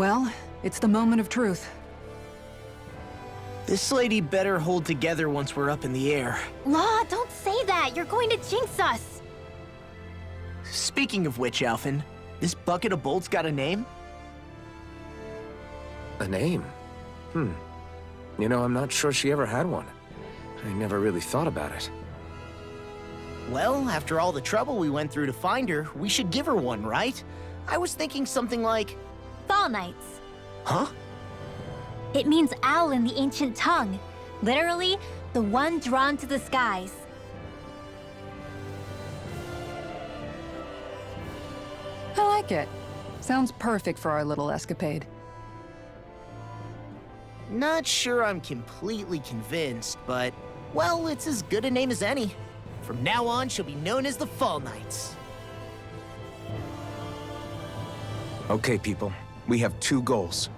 Well, it's the moment of truth. This lady better hold together once we're up in the air. Law, don't say that! You're going to jinx us! Speaking of which, Alphen, this bucket of bolts got a name? A name? You know, I'm not sure she ever had one. I never really thought about it. Well, after all the trouble we went through to find her, we should give her one, right? I was thinking something like... Fall Knights. Huh? It means owl in the ancient tongue. Literally, the one drawn to the skies. I like it. Sounds perfect for our little escapade. Not sure I'm completely convinced, but... well, it's as good a name as any. From now on, she'll be known as the Fall Knights. Okay, people. We have two goals.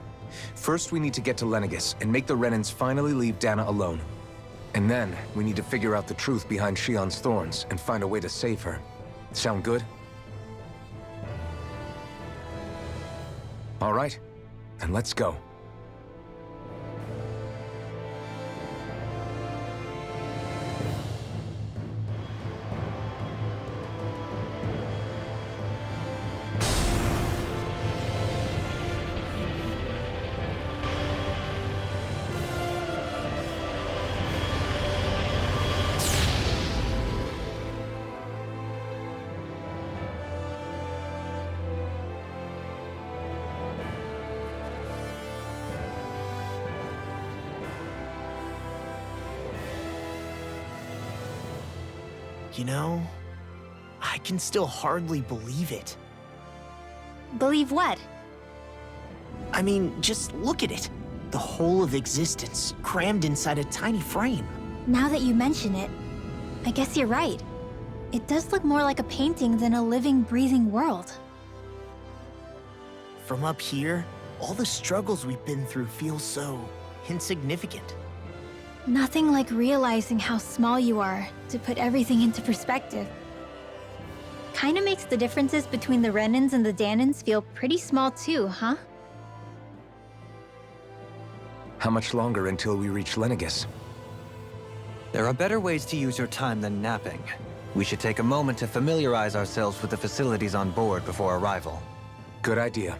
First, we need to get to Lenegis and make the Renans finally leave Dana alone. And then, we need to figure out the truth behind Shion's thorns and find a way to save her. Sound good? All right, then let's go. You know, I can still hardly believe it. Believe what? I mean, just look at it. The whole of existence, crammed inside a tiny frame. Now that you mention it, I guess you're right. It does look more like a painting than a living, breathing world. From up here, all the struggles we've been through feel so insignificant. Nothing like realizing how small you are to put everything into perspective. Kinda makes the differences between the Renans and the Danans feel pretty small too, huh? How much longer until we reach Lenegis? There are better ways to use your time than napping. We should take a moment to familiarize ourselves with the facilities on board before arrival. Good idea.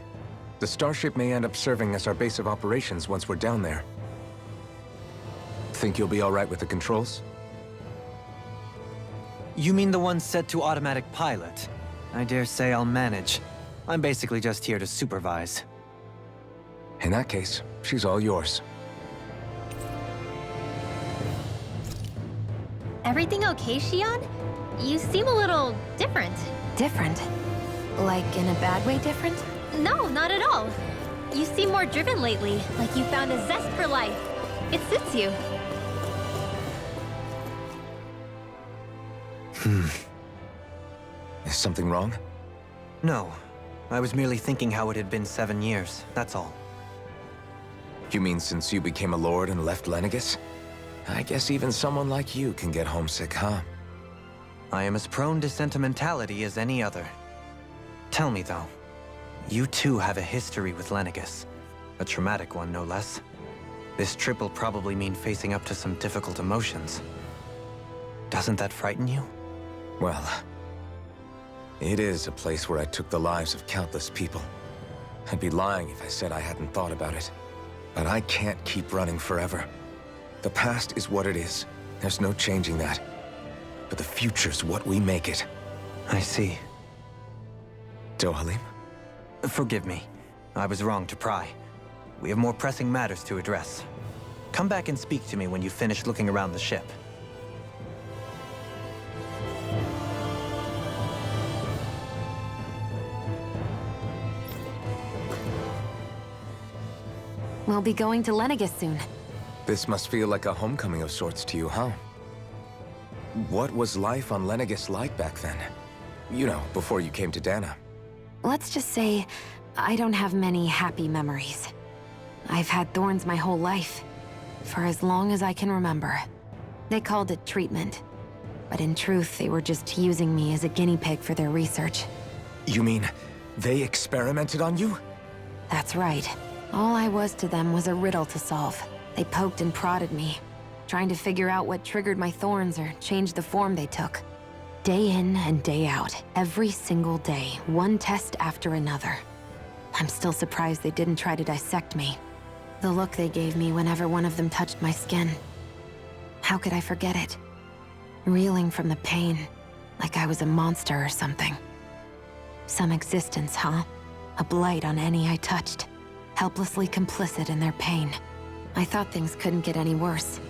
The starship may end up serving as our base of operations once we're down there. Think you'll be all right with the controls? You mean the one set to automatic pilot? I dare say I'll manage. I'm basically just here to supervise. In that case, she's all yours. Everything okay, Shion? You seem a little different. Different? Like in a bad way different? No, not at all. You seem more driven lately, like you found a zest for life. It suits you. Is something wrong? No. I was merely thinking how it had been 7 years, that's all. You mean since you became a lord and left Lenegis? I guess even someone like you can get homesick, huh? I am as prone to sentimentality as any other. Tell me, though, you too have a history with Lenegis. A traumatic one, no less. This trip will probably mean facing up to some difficult emotions. Doesn't that frighten you? Well, it is a place where I took the lives of countless people. I'd be lying if I said I hadn't thought about it. But I can't keep running forever. The past is what it is. There's no changing that. But the future's what we make it. I see. Dohalim? Forgive me. I was wrong to pry. We have more pressing matters to address. Come back and speak to me when you finish looking around the ship. We'll be going to Lenegis soon. This must feel like a homecoming of sorts to you, huh? What was life on Lenegis like back then? You know, before you came to Dana. Let's just say, I don't have many happy memories. I've had thorns my whole life, for as long as I can remember. They called it treatment, but in truth, they were just using me as a guinea pig for their research. You mean, they experimented on you? That's right. All I was to them was a riddle to solve. They poked and prodded me, trying to figure out what triggered my thorns or changed the form they took. Day in and day out, every single day, one test after another. I'm still surprised they didn't try to dissect me. The look they gave me whenever one of them touched my skin. How could I forget it? Reeling from the pain, like I was a monster or something. Some existence, huh? A blight on any I touched, helplessly complicit in their pain. I thought things couldn't get any worse,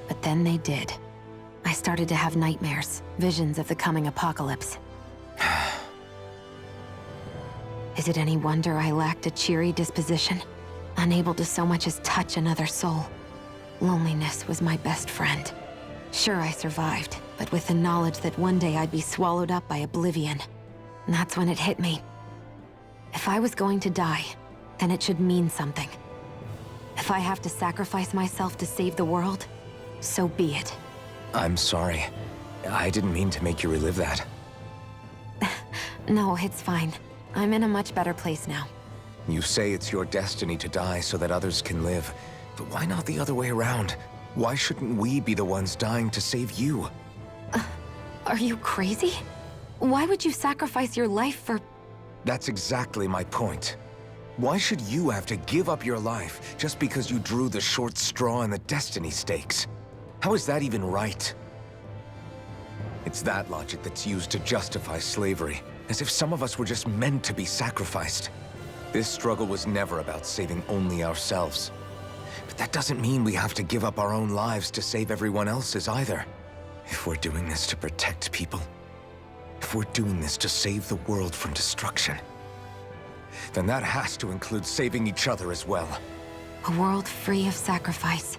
but then they did. I started to have nightmares, visions of the coming apocalypse. Is it any wonder I lacked a cheery disposition? Unable to so much as touch another soul. Loneliness was my best friend. Sure, I survived, but with the knowledge that one day I'd be swallowed up by oblivion. And that's when it hit me. If I was going to die, then it should mean something. If I have to sacrifice myself to save the world, so be it. I'm sorry. I didn't mean to make you relive that. No, it's fine. I'm in a much better place now. You say it's your destiny to die so that others can live, but why not the other way around? Why shouldn't we be the ones dying to save you? Are you crazy? Why would you sacrifice your life for... That's exactly my point. Why should you have to give up your life just because you drew the short straw in the destiny stakes? How is that even right? It's that logic that's used to justify slavery, as if some of us were just meant to be sacrificed. This struggle was never about saving only ourselves. But that doesn't mean we have to give up our own lives to save everyone else's either. If we're doing this to protect people, if we're doing this to save the world from destruction, then that has to include saving each other as well. A world free of sacrifice.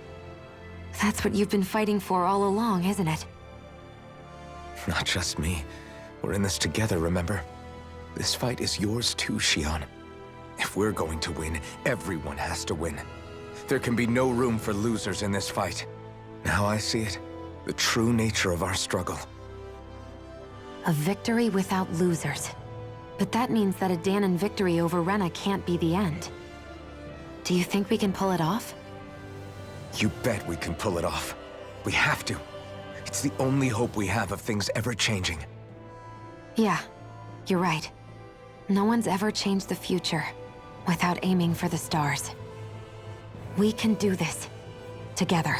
That's what you've been fighting for all along, isn't it? Not just me. We're in this together, remember? This fight is yours too, Xion. If we're going to win, everyone has to win. There can be no room for losers in this fight. Now I see it. The true nature of our struggle. A victory without losers. But that means that a Danon victory over Rena can't be the end. Do you think we can pull it off? You bet we can pull it off. We have to. It's the only hope we have of things ever changing. Yeah, you're right. No one's ever changed the future without aiming for the stars. We can do this. Together.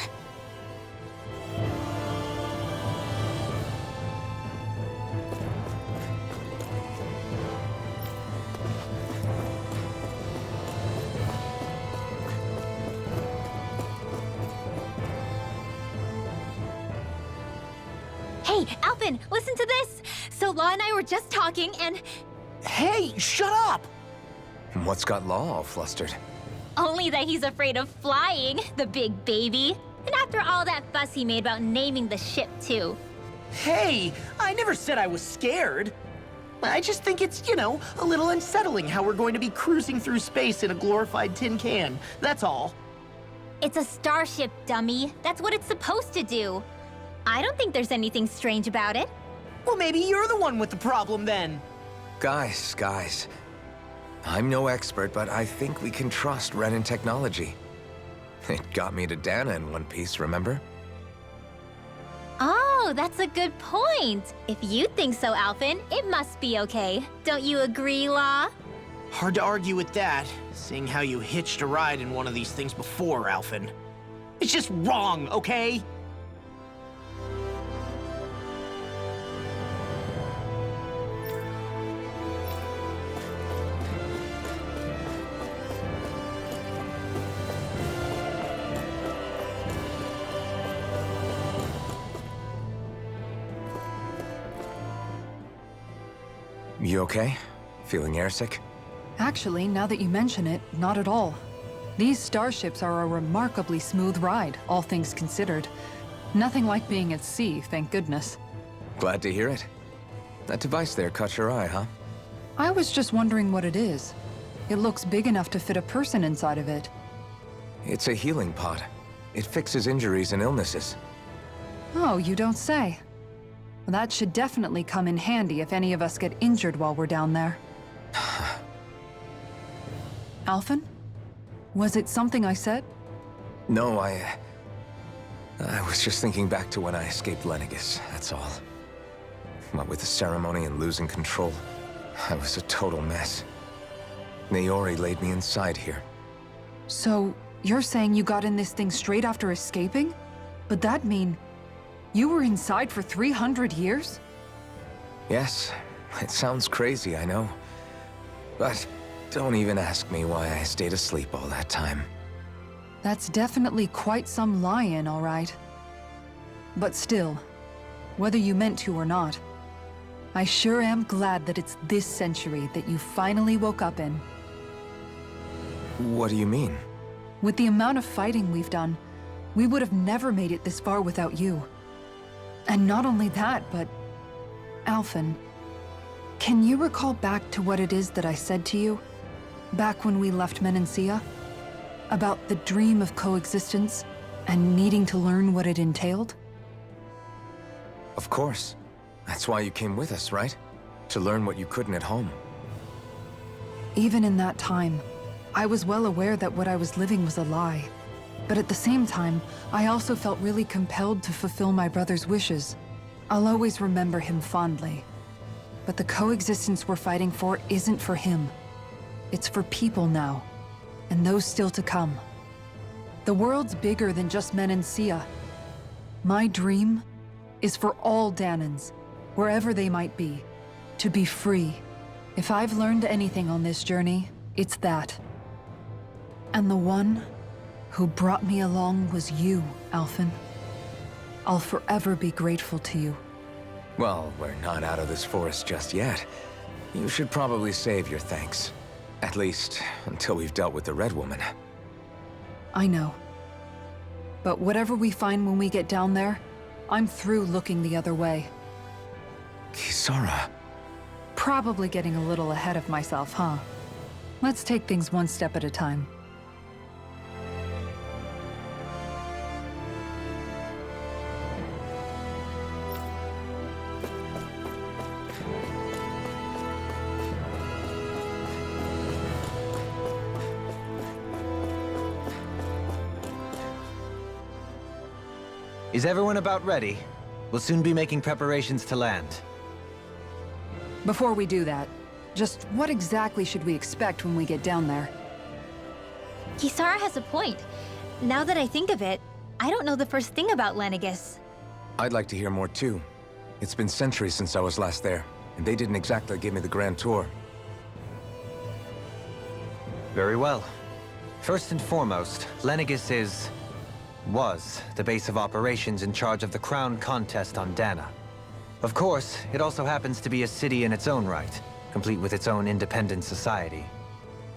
Hey, Alpin, listen to this! So Law and I were just talking and... Hey, shut up! What's got Law all flustered? Only that he's afraid of flying, the big baby. And after all that fuss he made about naming the ship, too. Hey, I never said I was scared. I just think it's, a little unsettling how we're going to be cruising through space in a glorified tin can. That's all. It's a starship, dummy. That's what it's supposed to do. I don't think there's anything strange about it. Well, maybe you're the one with the problem then. Guys. I'm no expert, but I think we can trust Renan technology. It got me to Dana in one piece, remember? Oh, that's a good point. If you think so, Alpin, it must be okay. Don't you agree, Law? Hard to argue with that, seeing how you hitched a ride in one of these things before, Alphin. It's just wrong, okay? You okay? Feeling airsick? Actually, now that you mention it, not at all. These starships are a remarkably smooth ride, all things considered. Nothing like being at sea, thank goodness. Glad to hear it. That device there caught your eye, huh? I was just wondering what it is. It looks big enough to fit a person inside of it. It's a healing pod. It fixes injuries and illnesses. Oh, you don't say. Well, that should definitely come in handy if any of us get injured while we're down there. Alphen? Was it something I said? No, I was just thinking back to when I escaped Lenegis, that's all. What with the ceremony and losing control, I was a total mess. Naori laid me inside here. So, you're saying you got in this thing straight after escaping? But that'd mean you were inside for 300 years? Yes, it sounds crazy, I know. But don't even ask me why I stayed asleep all that time. That's definitely quite some lie-in, all right. But still, whether you meant to or not, I sure am glad that it's this century that you finally woke up in. What do you mean? With the amount of fighting we've done, we would have never made it this far without you. And not only that, but... Alphen, can you recall back to what it is that I said to you? Back when we left Menancia? About the dream of coexistence, and needing to learn what it entailed? Of course. That's why you came with us, right? To learn what you couldn't at home. Even in that time, I was well aware that what I was living was a lie. But at the same time, I also felt really compelled to fulfill my brother's wishes. I'll always remember him fondly. But the coexistence we're fighting for isn't for him. It's for people now, and those still to come. The world's bigger than just Menancia. My dream is for all Danans, wherever they might be, to be free. If I've learned anything on this journey, it's that. And the one who brought me along was you, Alphen. I'll forever be grateful to you. Well, we're not out of this forest just yet. You should probably save your thanks. At least, until we've dealt with the Red Woman. I know. But whatever we find when we get down there, I'm through looking the other way. Kisara. Probably getting a little ahead of myself, huh? Let's take things one step at a time. Is everyone about ready? We'll soon be making preparations to land. Before we do that, just what exactly should we expect when we get down there? Kisara has a point. Now that I think of it, I don't know the first thing about Lenegis. I'd like to hear more too. It's been centuries since I was last there, and they didn't exactly give me the grand tour. Very well. First and foremost, Lenegis was the base of operations in charge of the crown contest on Dana. Of course, it also happens to be a city in its own right, complete with its own independent society.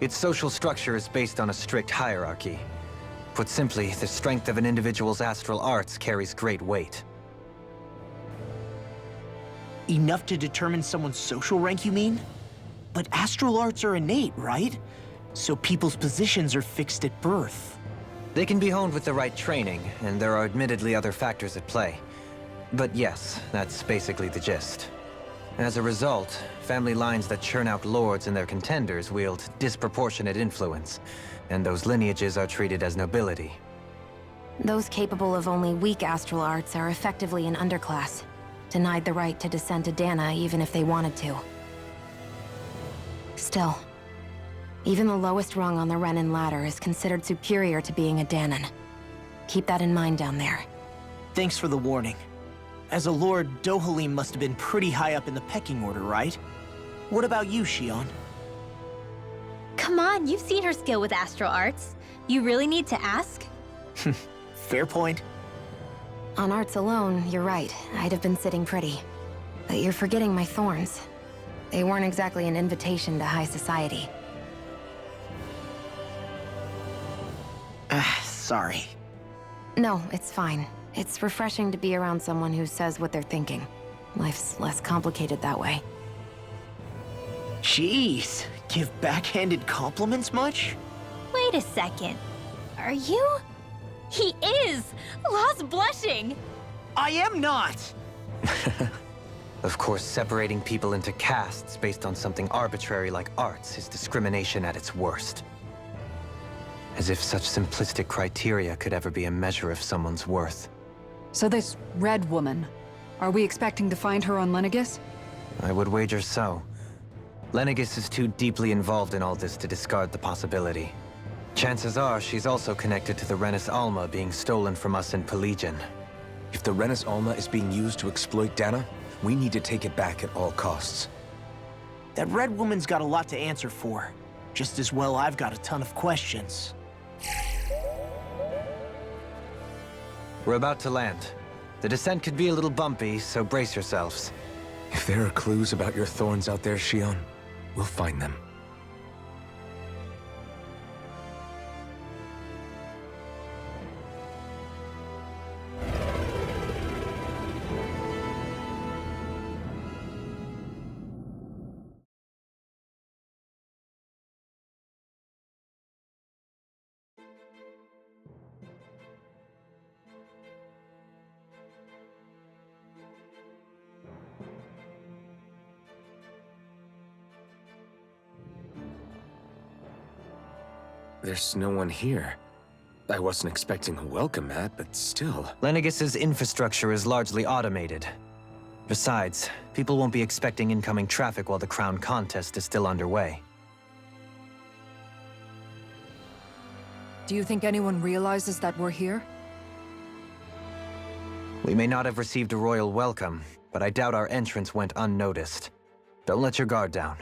Its social structure is based on a strict hierarchy. Put simply, the strength of an individual's astral arts carries great weight. Enough to determine someone's social rank, you mean? But astral arts are innate, right? So people's positions are fixed at birth. They can be honed with the right training, and there are admittedly other factors at play. But yes, that's basically the gist. As a result, family lines that churn out lords and their contenders wield disproportionate influence, and those lineages are treated as nobility. Those capable of only weak astral arts are effectively an underclass, denied the right to descend to Dana even if they wanted to. Still, even the lowest rung on the Renin ladder is considered superior to being a Danan. Keep that in mind down there. Thanks for the warning. As a lord, Dohalim must have been pretty high up in the pecking order, right? What about you, Shion? Come on, you've seen her skill with astral arts. You really need to ask? Fair point. On arts alone, you're right. I'd have been sitting pretty. But you're forgetting my thorns. They weren't exactly an invitation to high society. Sorry. No, it's fine. It's refreshing to be around someone who says what they're thinking. Life's less complicated that way. Jeez, give backhanded compliments much? Wait a second. Are you? He is! Lost blushing! I am not! Of course, separating people into castes based on something arbitrary like arts is discrimination at its worst. As if such simplistic criteria could ever be a measure of someone's worth. So this Red Woman, are we expecting to find her on Lenegis? I would wager so. Lenegis is too deeply involved in all this to discard the possibility. Chances are she's also connected to the Renis Alma being stolen from us in Pelegion. If the Renis Alma is being used to exploit Dana, we need to take it back at all costs. That Red Woman's got a lot to answer for. Just as well I've got a ton of questions. We're about to land. The descent could be a little bumpy, so brace yourselves. If there are clues about your thorns out there, Shion, we'll find them. There's no one here. I wasn't expecting a welcome mat, but still. Lenegis's infrastructure is largely automated. Besides, people won't be expecting incoming traffic while the crown contest is still underway. Do you think anyone realizes that we're here? We may not have received a royal welcome, but I doubt our entrance went unnoticed. Don't let your guard down.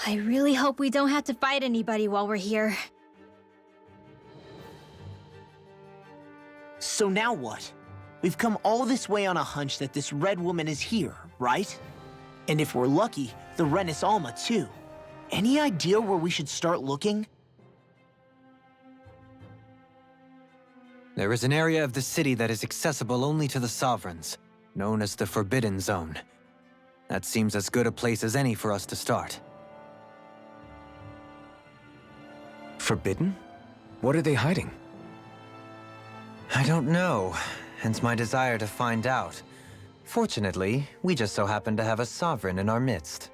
I really hope we don't have to fight anybody while we're here. So now what? We've come all this way on a hunch that this Red Woman is here, right? And if we're lucky, the Renis Alma too. Any idea where we should start looking? There is an area of the city that is accessible only to the Sovereigns, known as the Forbidden Zone. That seems as good a place as any for us to start. Forbidden? What are they hiding? I don't know, hence my desire to find out. Fortunately, we just so happen to have a Sovereign in our midst.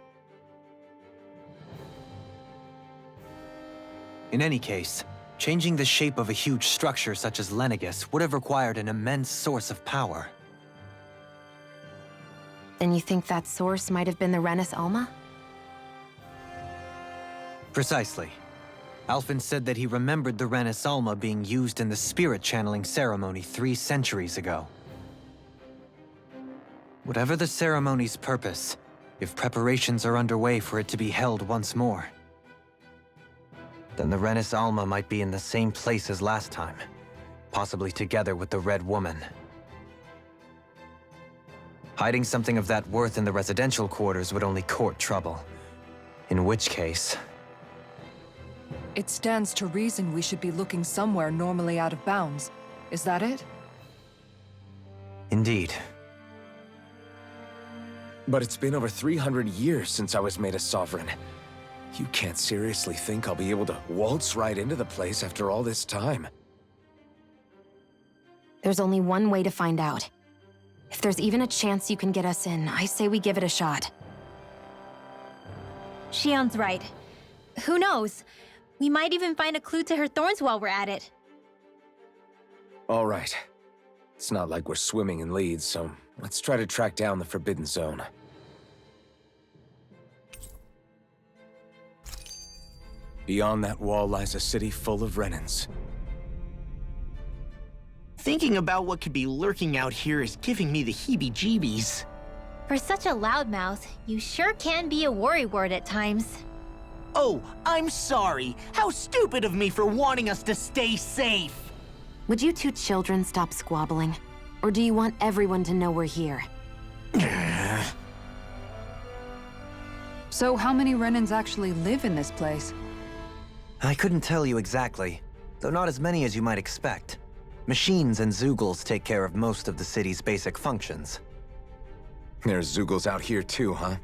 In any case, changing the shape of a huge structure such as Lenegis would have required an immense source of power. Then you think that source might have been the Renis Alma? Precisely. Alphen said that he remembered the Renis Alma being used in the spirit channeling ceremony 3 centuries ago. Whatever the ceremony's purpose, if preparations are underway for it to be held once more, then the Renis Alma might be in the same place as last time, possibly together with the Red Woman. Hiding something of that worth in the residential quarters would only court trouble. In which case... It stands to reason we should be looking somewhere normally out of bounds. Is that it? Indeed. But it's been over 300 years since I was made a Sovereign. You can't seriously think I'll be able to waltz right into the place after all this time. There's only one way to find out. If there's even a chance you can get us in, I say we give it a shot. Shion's right. Who knows? We might even find a clue to her thorns while we're at it. All right. It's not like we're swimming in leads, so let's try to track down the Forbidden Zone. Beyond that wall lies a city full of Renins. Thinking about what could be lurking out here is giving me the heebie-jeebies. For such a loudmouth, you sure can be a worrywart at times. Oh, I'm sorry. How stupid of me for wanting us to stay safe. Would you two children stop squabbling? Or do you want everyone to know we're here? So how many Renins actually live in this place? I couldn't tell you exactly, though not as many as you might expect. Machines and Zeugles take care of most of the city's basic functions. There's Zeugles out here too, huh?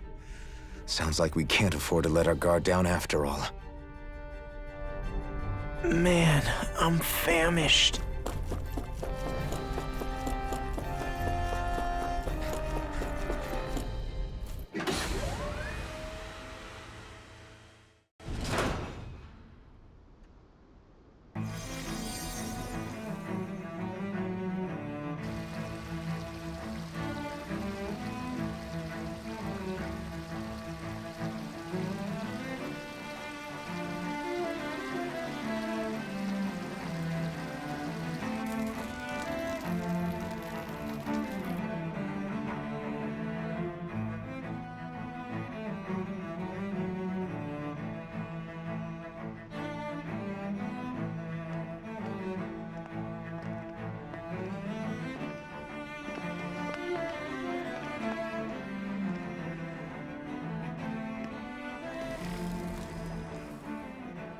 Sounds like we can't afford to let our guard down after all. Man, I'm famished.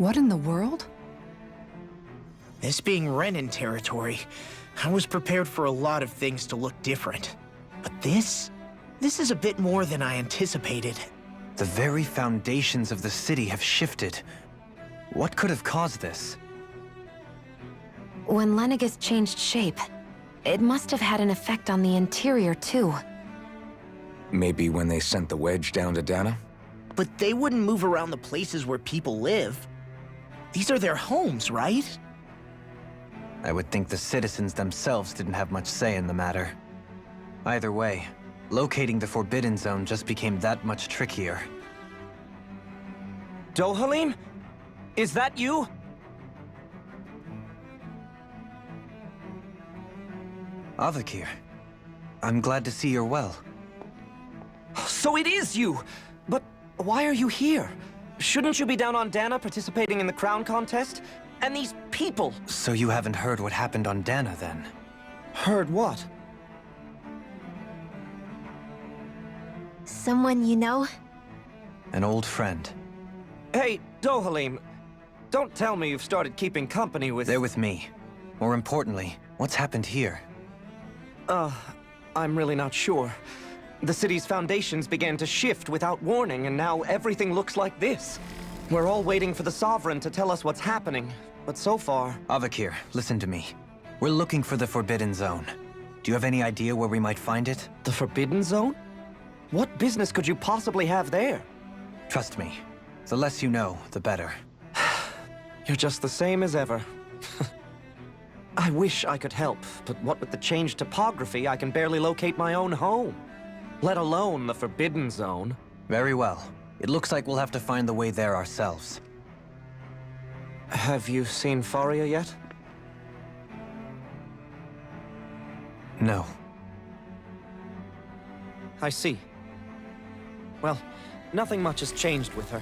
What in the world? This being Renin territory, I was prepared for a lot of things to look different. But this is a bit more than I anticipated. The very foundations of the city have shifted. What could have caused this? When Lenegis changed shape, it must have had an effect on the interior too. Maybe when they sent the wedge down to Dana? But they wouldn't move around the places where people live. These are their homes, right? I would think the citizens themselves didn't have much say in the matter. Either way, locating the Forbidden Zone just became that much trickier. Dohalim? Is that you? Avakir, I'm glad to see you're well. So it is you! But why are you here? Shouldn't you be down on Dana participating in the crown contest? And these people! So you haven't heard what happened on Dana, then? Heard what? Someone you know? An old friend. Hey, Dohalim, don't tell me you've started keeping company with... They're with me. More importantly, what's happened here? I'm really not sure. The city's foundations began to shift without warning, and now everything looks like this. We're all waiting for the Sovereign to tell us what's happening, but so far... Avakir, listen to me. We're looking for the Forbidden Zone. Do you have any idea where we might find it? The Forbidden Zone? What business could you possibly have there? Trust me. The less you know, the better. You're just the same as ever. I wish I could help, but what with the changed topography, I can barely locate my own home. Let alone the Forbidden Zone. Very well. It looks like we'll have to find the way there ourselves. Have you seen Faria yet? No. I see. Well, nothing much has changed with her.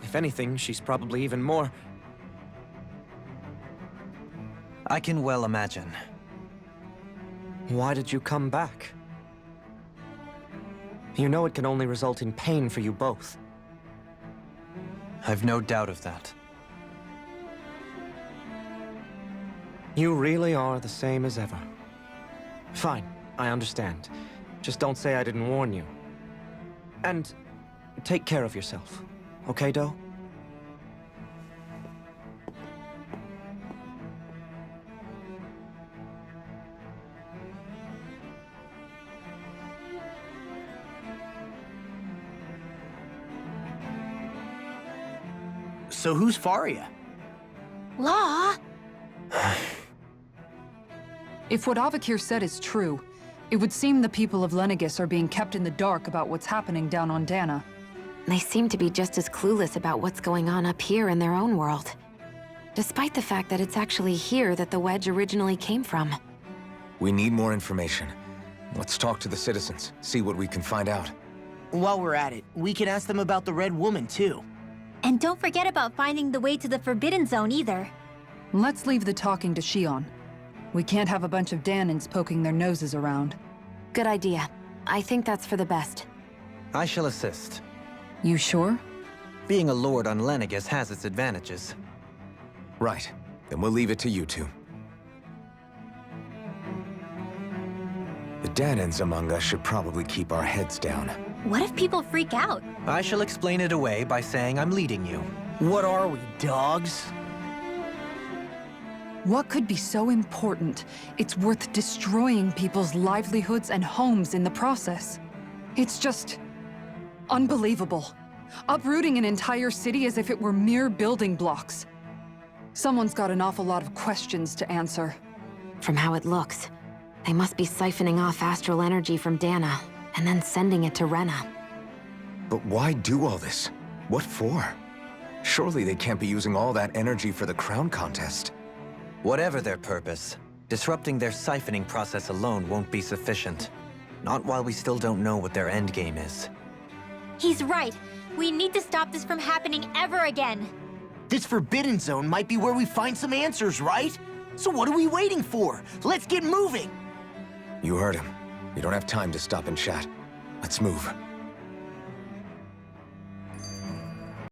If anything, she's probably even more... I can well imagine. Why did you come back? You know it can only result in pain for you both. I've no doubt of that. You really are the same as ever. Fine, I understand. Just don't say I didn't warn you. And take care of yourself. Okay, Do? So who's Faria? Law? If what Avakir said is true, it would seem the people of Lenegis are being kept in the dark about what's happening down on Dana. They seem to be just as clueless about what's going on up here in their own world. Despite the fact that it's actually here that the wedge originally came from. We need more information. Let's talk to the citizens, see what we can find out. While we're at it, we can ask them about the Red Woman, too. And don't forget about finding the way to the Forbidden Zone either. Let's leave the talking to Shion. We can't have a bunch of Danans poking their noses around. Good idea. I think that's for the best. I shall assist. You sure? Being a lord on Lenegis has its advantages. Right. Then we'll leave it to you two. The Danans among us should probably keep our heads down. What if people freak out? I shall explain it away by saying I'm leading you. What are we, dogs? What could be so important it's worth destroying people's livelihoods and homes in the process? It's just... unbelievable. Uprooting an entire city as if it were mere building blocks. Someone's got an awful lot of questions to answer. From how it looks, they must be siphoning off astral energy from Dana, and then sending it to Rena. But why do all this? What for? Surely they can't be using all that energy for the crown contest. Whatever their purpose, disrupting their siphoning process alone won't be sufficient. Not while we still don't know what their endgame is. He's right. We need to stop this from happening ever again. This Forbidden Zone might be where we find some answers, right? So what are we waiting for? Let's get moving! You heard him. We don't have time to stop and chat. Let's move.